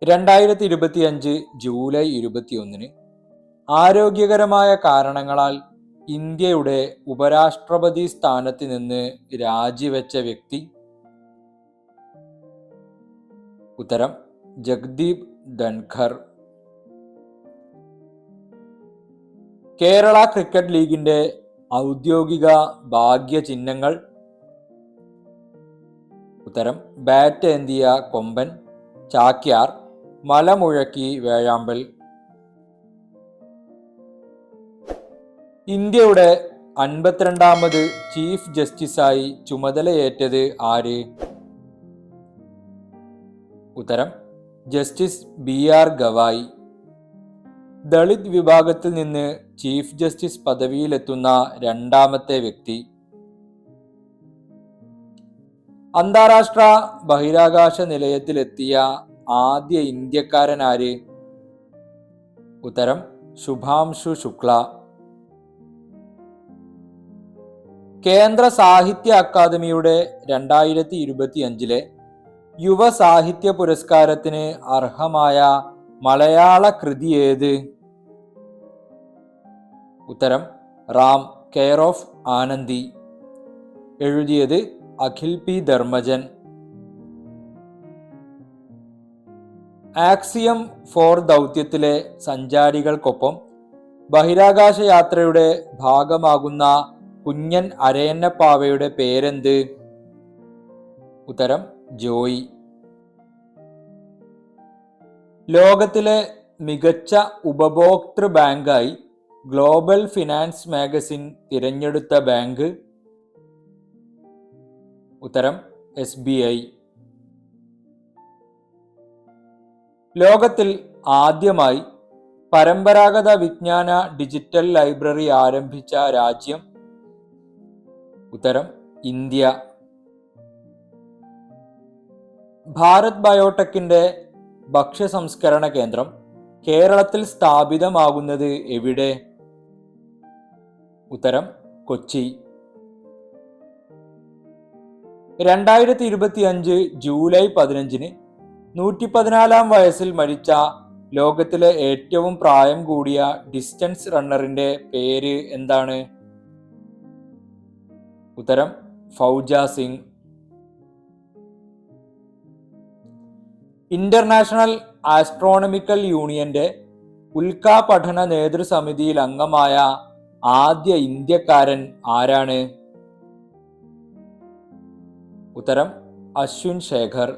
2025 July 21 ആരോഗ്യകരമായ കാരണങ്ങളാൽ ഇന്ത്യയുടെ ഉപരാഷ്ട്രപതി സ്ഥാനത്ത് നിന്ന് രാജിവെച്ച വ്യക്തി? ഉത്തരം ജഗ്ദീപ് ധൻഖർ. കേരള ക്രിക്കറ്റ് ലീഗിന്റെ ഔദ്യോഗിക ഭാഗ്യചിഹ്നങ്ങൾ? ഉത്തരം ബാറ്റ് ഏന്തിയ കൊമ്പൻ, ചാക്യാർ, മലമുഴക്കി വേഴാമ്പൽ. ഇന്ത്യയുടെ 52ാമത് ചീഫ് ജസ്റ്റിസായി ചുമതലയേറ്റത് ആര്? ഉത്തരം ജസ്റ്റിസ് BR ഗവായി. ദളിത് വിഭാഗത്തിൽ നിന്ന് ചീഫ് ജസ്റ്റിസ് പദവിയിലെത്തുന്ന രണ്ടാമത്തെ വ്യക്തി? അന്താരാഷ്ട്ര ബഹിരാകാശ നിലയത്തിലെത്തിയ ആദ്യ ഇന്ത്യക്കാരൻ ആര്? ഉത്തരം ശുഭാംശു ശുക്ല. കേന്ദ്ര സാഹിത്യ അക്കാദമിയുടെ 2025 യുവ സാഹിത്യ പുരസ്കാരത്തിന് അർഹമായ മലയാള കൃതി ഏത്? ഉത്തരം റാം കെയർ ഓഫ് ആനന്ദി. എഴുതിയത് അഖിൽ P ധർമ്മജൻ. ആക്സിയം 4 ദൗത്യത്തിലെ സഞ്ചാരികൾക്കൊപ്പം ബഹിരാകാശ യാത്രയുടെ ഭാഗമാകുന്ന കുഞ്ഞൻ അരയന്നപ്പാവയുടെ പേരെന്ത്? ഉത്തരം ജോയി. ലോകത്തിലെ മികച്ച ഉപഭോക്തൃ ബാങ്കായി ഗ്ലോബൽ ഫിനാൻസ് മാഗസിൻ തിരഞ്ഞെടുത്ത ബാങ്ക്? ഉത്തരം SBI. ലോകത്തിൽ ആദ്യമായി പരമ്പരാഗത വിജ്ഞാന ഡിജിറ്റൽ ലൈബ്രറി ആരംഭിച്ച രാജ്യം? ഉത്തരം ഇന്ത്യ. ഭാരത് ബയോടെക്കിന്റെ ഭക്ഷ്യ സംസ്കരണ കേന്ദ്രം കേരളത്തിൽ സ്ഥാപിതമാകുന്നത് എവിടെ? ഉത്തരം കൊച്ചി. 2025 ജൂലൈ 15 114-ാം വയസ്സിൽ മരിച്ച ലോകത്തിലെ ഏറ്റവും പ്രായം കൂടിയ ഡിസ്റ്റൻസ് റണ്ണറിന്റെ പേര് എന്താണ്? ഉത്തരം ഫൗജ സിംഗ്. ഇന്റർനാഷണൽ ആസ്ട്രോണമിക്കൽ യൂണിയന്റെ ഉൽക്കാ പഠന നേതൃസമിതിയിൽ അംഗമായ ആദ്യ ഇന്ത്യക്കാരൻ ആരാണ്? ഉത്തരം അശ്വിൻ ശേഖർ.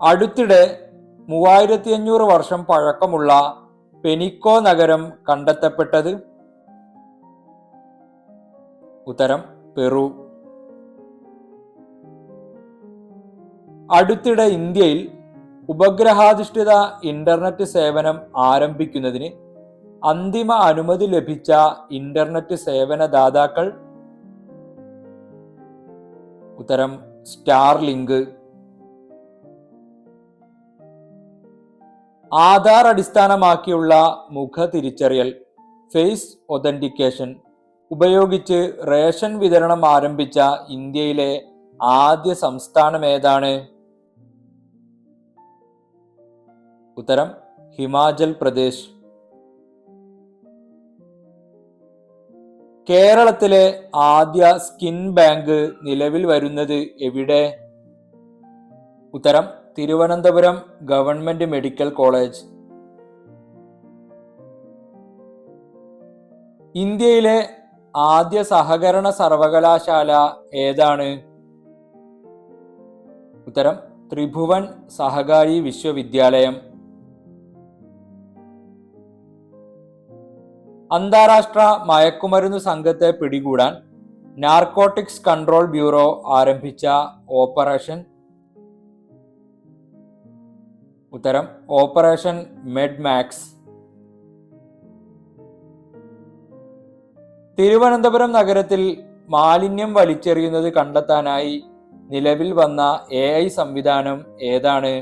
അടുത്തിടെ 3500 വർഷം പഴക്കമുള്ള പെനിക്കോ നഗരം കണ്ടെത്തപ്പെട്ടത്? ഉത്തരം പെറു. അടുത്തിടെ ഇന്ത്യയിൽ ഉപഗ്രഹാധിഷ്ഠിത ഇന്റർനെറ്റ് സേവനം ആരംഭിക്കുന്നതിന് അന്തിമ അനുമതി ലഭിച്ച ഇന്റർനെറ്റ് സേവന ദാതാക്കൾ? ഉത്തരം സ്റ്റാർലിങ്ക്. ആധാർ അടിസ്ഥാനമാക്കിയുള്ള മുഖ തിരിച്ചറിയൽ ഫേസ് ഒതന്റിക്കേഷൻ ഉപയോഗിച്ച് റേഷൻ വിതരണം ആരംഭിച്ച ഇന്ത്യയിലെ ആദ്യ സംസ്ഥാനം ഏതാണ്? ഉത്തരം ഹിമാചൽ പ്രദേശ്. കേരളത്തിലെ ആദ്യ സ്കിൻ ബാങ്ക് നിലവിൽ വരുന്നത് എവിടെ? ഉത്തരം തിരുവനന്തപുരം ഗവൺമെന്റ് മെഡിക്കൽ കോളേജ്. ഇന്ത്യയിലെ ആദ്യ സഹകരണ സർവകലാശാല ഏതാണ്? ഉത്തരം ത്രിഭുവൻ സഹകാരി വിശ്വവിദ്യാലയം. അന്താരാഷ്ട്ര മയക്കുമരുന്ന് സംഘത്തെ പിടികൂടാൻ നാർക്കോട്ടിക്സ് കൺട്രോൾ ബ്യൂറോ ആരംഭിച്ച ഓപ്പറേഷൻ? ഉത്തരം ഓപ്പറേഷൻ മെഡ്മാക്സ്. തിരുവനന്തപുരം നഗരത്തിൽ മാലിന്യം വലിച്ചെറിയുന്നത് കണ്ടെത്താനായി നിലവിൽ വന്ന AI സംവിധാനം ഏതാണ്?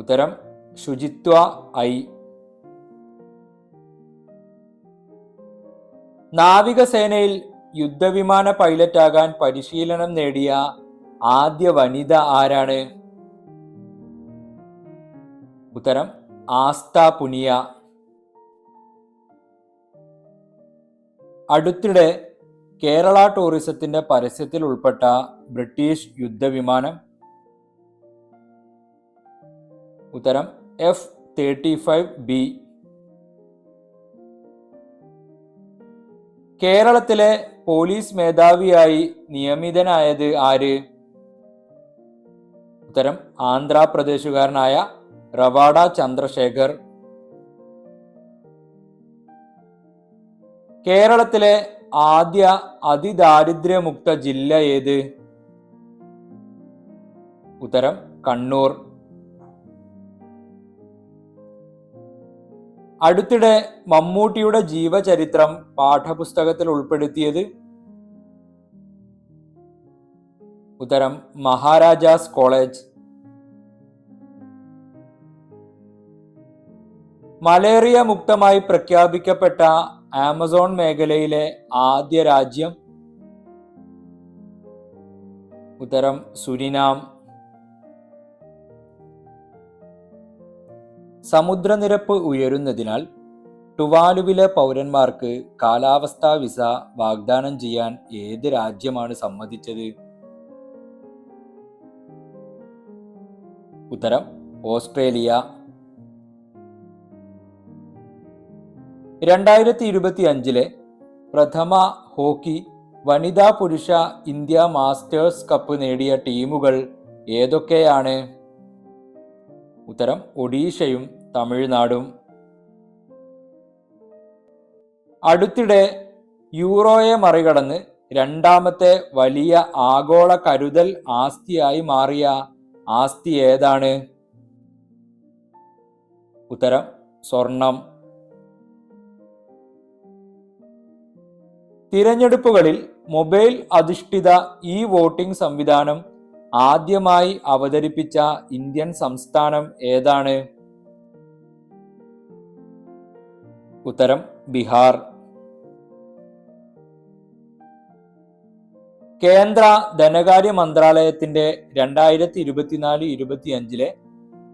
ഉത്തരം ശുചിത്വ ഐ. നാവികസേനയിൽ യുദ്ധവിമാന പൈലറ്റാകാൻ പരിശീലനം നേടിയ ആദ്യ വനിത ആരാണ്? ഉത്തരം ആസ്ത പുനിയ. അടുത്തിടെ കേരള ടൂറിസത്തിന്റെ പരസ്യത്തിൽ ഉൾപ്പെട്ട ബ്രിട്ടീഷ് യുദ്ധവിമാനം? ഉത്തരം F-35B. കേരളത്തിലെ പോലീസ് മേധാവിയായി നിയമിതനായത് ആര്? ഉത്തരം ആന്ധ്രാപ്രദേശുകാരനായ റവാഡ ചന്ദ്രശേഖർ. കേരളത്തിലെ ആദ്യ അതിദാരിദ്ര്യമുക്ത ജില്ല ഏത്? ഉത്തരം കണ്ണൂർ. അടുത്തിടെ മമ്മൂട്ടിയുടെ ജീവചരിത്രം പാഠപുസ്തകത്തിൽ ഉൾപ്പെടുത്തിയത്? ഉത്തരം മഹാരാജാസ് കോളേജ്. മലേറിയ മുക്തമായി പ്രഖ്യാപിക്കപ്പെട്ട ആമസോൺ മേഖലയിലെ ആദ്യ രാജ്യം? ഉത്തരം സുരിനാം. സമുദ്രനിരപ്പ് ഉയരുന്നതിനാൽ ടുവാലുവിലെ പൗരന്മാർക്ക് കാലാവസ്ഥാ വിസ വാഗ്ദാനം ചെയ്യാൻ ഏത് രാജ്യമാണ് സമ്മതിച്ചത്? ഉത്തരം ഓസ്ട്രേലിയ. 2025 പ്രഥമ ഹോക്കി വനിതാ പുരുഷ ഇന്ത്യ മാസ്റ്റേഴ്സ് കപ്പ് നേടിയ ടീമുകൾ ഏതൊക്കെയാണ്? ഉത്തരം ഒഡീഷയും തമിഴ്നാടും. അടുത്തിടെ യൂറോയെ മറികടന്ന് രണ്ടാമത്തെ വലിയ ആഗോള കരുതൽ ആസ്തിയായി മാറിയ ആസ്തി ഏതാണ്? ഉത്തരം സ്വർണം. തിരഞ്ഞെടുപ്പുകളിൽ മൊബൈൽ അധിഷ്ഠിത ഇ വോട്ടിംഗ് സംവിധാനം ആദ്യമായി അവതരിപ്പിച്ച ഇന്ത്യൻ സംസ്ഥാനം ഏതാണ്? ഉത്തരം ബീഹാർ. കേന്ദ്ര ധനകാര്യ മന്ത്രാലയത്തിന്റെ 2024-25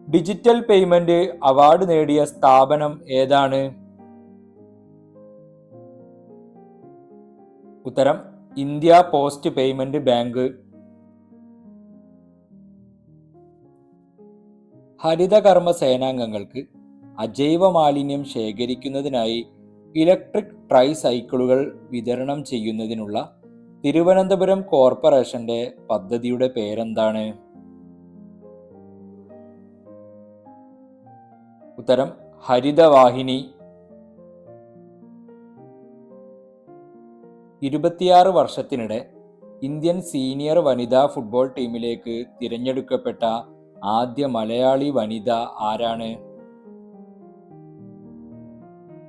ഡിജിറ്റൽ പേയ്മെന്റ് അവാർഡ് നേടിയ സ്ഥാപനം ഏതാണ്? ഉത്തരം ഇന്ത്യ പോസ്റ്റ് പേയ്മെന്റ് ബാങ്ക്. ഹരിതകർമ്മ സേനാംഗങ്ങൾക്ക് അജൈവ മാലിന്യം ശേഖരിക്കുന്നതിനായി ഇലക്ട്രിക് ട്രൈ സൈക്കിളുകൾ വിതരണം ചെയ്യുന്നതിനുള്ള തിരുവനന്തപുരം കോർപ്പറേഷന്റെ പദ്ധതിയുടെ പേരെന്താണ്? ഉത്തരം ഹരിതവാഹിനി. 26 വർഷത്തിനിടെ ഇന്ത്യൻ സീനിയർ വനിതാ ഫുട്ബോൾ ടീമിലേക്ക് തിരഞ്ഞെടുക്കപ്പെട്ട ആദ്യ മലയാളി വനിത ആരാണ്?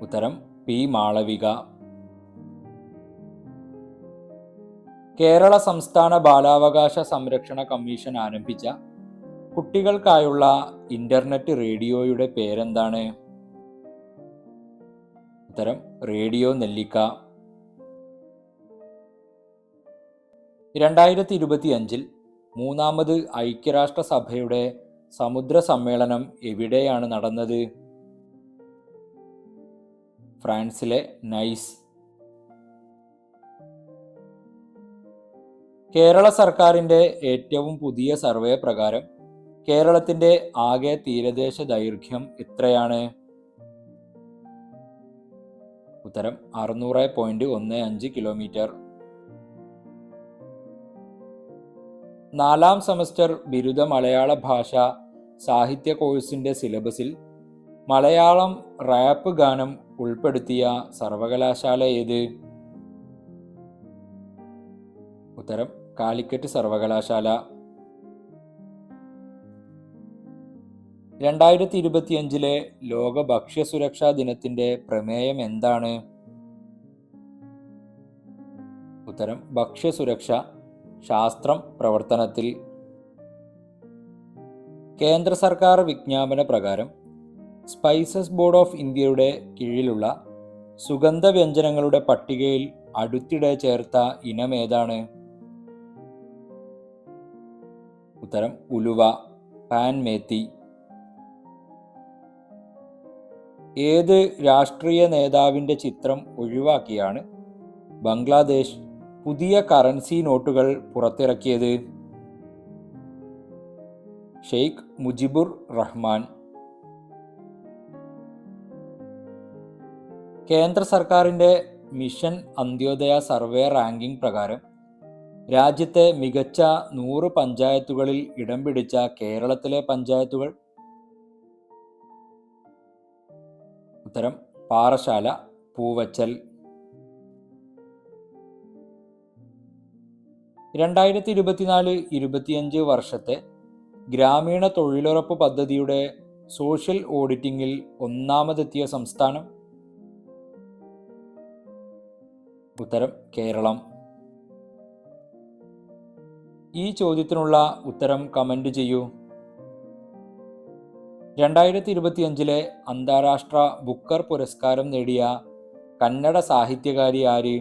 ഉത്തരം പി മാളവിക. കേരള സംസ്ഥാന ബാലാവകാശ സംരക്ഷണ കമ്മീഷൻ ആരംഭിച്ച കുട്ടികൾക്കായുള്ള ഇന്റർനെറ്റ് റേഡിയോയുടെ പേരെന്താണ്? ഉത്തരം റേഡിയോ നെല്ലിക്ക. 2025 മൂന്നാമത് ഐക്യരാഷ്ട്രസഭയുടെ സമുദ്ര സമ്മേളനം എവിടെയാണ് നടന്നത്? ഫ്രാൻസിലെ നൈസ്. കേരള സർക്കാരിന്റെ ഏറ്റവും പുതിയ സർവേ പ്രകാരം കേരളത്തിന്റെ ആകെ തീരദേശ ദൈർഘ്യം എത്രയാണ്? ഉത്തരം 600.15 കിലോമീറ്റർ. 4ാം സെമസ്റ്റർ ബിരുദ മലയാള ഭാഷ സാഹിത്യ കോഴ്സിന്റെ സിലബസിൽ മലയാളം റാപ്പ് ഗാനം ഉൾപ്പെടുത്തിയ സർവകലാശാല ഏത്? ഉത്തരം കാലിക്കറ്റ് സർവകലാശാല. 2025 ലോക ഭക്ഷ്യസുരക്ഷാ ദിനത്തിന്റെ പ്രമേയം എന്താണ്? ഉത്തരം ഭക്ഷ്യസുരക്ഷ ശാസ്ത്രം പ്രവർത്തനത്തിൽ. കേന്ദ്ര സർക്കാർ വിജ്ഞാപന പ്രകാരം സ്പൈസസ് ബോർഡ് ഓഫ് ഇന്ത്യയുടെ കീഴിലുള്ള സുഗന്ധവ്യഞ്ജനങ്ങളുടെ പട്ടികയിൽ അടുത്തിടെ ചേർത്ത ഇനമേതാണ്? ഉത്തരം ഉലുവ, പാൻ മേത്തി. ഏത് രാഷ്ട്രീയ നേതാവിൻ്റെ ചിത്രം ഒഴിവാക്കിയാണ് ബംഗ്ലാദേശ് പുതിയ കറൻസി നോട്ടുകൾ പുറത്തിറക്കിയത്? ഷെയ്ഖ് മുജിബുർ റഹ്മാൻ. കേന്ദ്ര സർക്കാരിൻ്റെ മിഷൻ അന്ത്യോദയ സർവേ റാങ്കിംഗ് പ്രകാരം രാജ്യത്തെ മികച്ച 100 പഞ്ചായത്തുകളിൽ ഇടം പിടിച്ച കേരളത്തിലെ പഞ്ചായത്തുകൾ? ഉത്തരം പാറശാല, പൂവച്ചൽ. 2024-25 വർഷത്തെ ഗ്രാമീണ തൊഴിലുറപ്പ് പദ്ധതിയുടെ സോഷ്യൽ ഓഡിറ്റിംഗിൽ ഒന്നാമതെത്തിയ സംസ്ഥാനം? ഉത്തരം കേരളം. ഈ ചോദ്യത്തിനുള്ള ഉത്തരം കമന്റ് ചെയ്യൂ. 2025 അന്താരാഷ്ട്ര ബുക്കർ പുരസ്കാരം നേടിയ കന്നഡ സാഹിത്യകാരി ആര്?